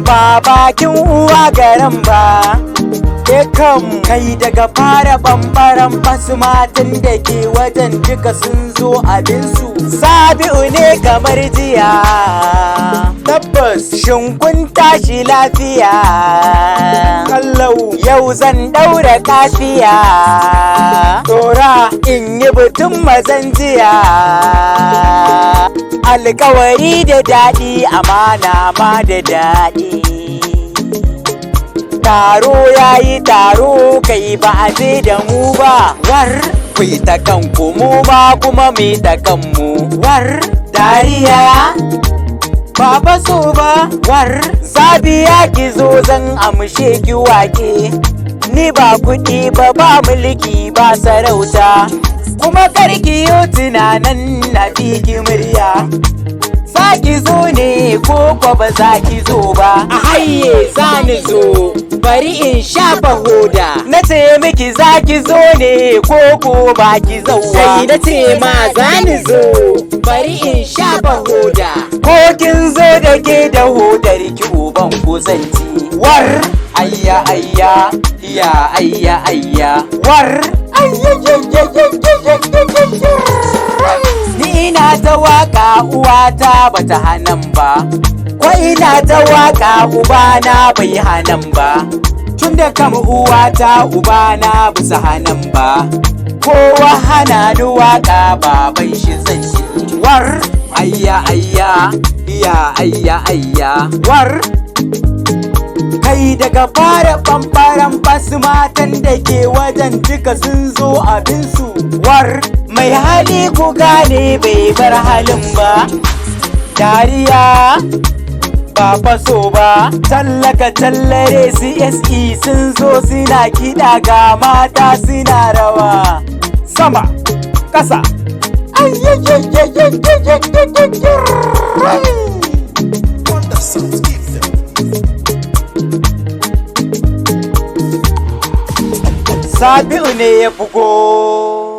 ba bakin uwa garan ba. Kam kai daga fara bambaran basu matan da ke wajen duka sun zo abinsu. Sabi'u ne kamar jiya, tabbas shin kun tashi lafiya. Kallau yau zan daura kafiya, tsora in yi batun mazan jiya. Alkawari da daɗi, amana ma da daɗi. Taro yayi taro, kai ba a je da mu ba. War kuyi ta kanku, mu ma kuma mu ta kanmu. War dariya ba so ba. War Sabiya ki zo zan amshe ki wake. Ni ba kuɗi ba mulki ba sarauta, kuma karki yo tunanan na fi ki murya. Za ki zo ne ko ba za ki zo ba? A haye za ni zo, bari in shafa hoda. Na ce miki za ki zo ne ko ba ki zauwa? Sai na ce ma za ni zo, bari in shafa hoda. Ko kin zo da ke da hodar ki uban ku zanci. War ayya ayya ya ayya ayya. War ayya ni ina ta waka uwata bata hanan ba, ko ina ta waka ubana bai hanan ba. Tun da kam uwata ubana bisa hanan ba, kowa hana ni waka baban shi zan shi. War ayya ayya ya ayya ayya. War kai daga fara bambaran basu matan da ke wajen duka sun zo abinsu. War mai hali ku gane bai bar halin ba. Dariya ba faso ba, tallaka tallare CSE sun zo suna kiɗa ga mata suna rawa. Sama ƙasa Sabi'u ne ya bugo.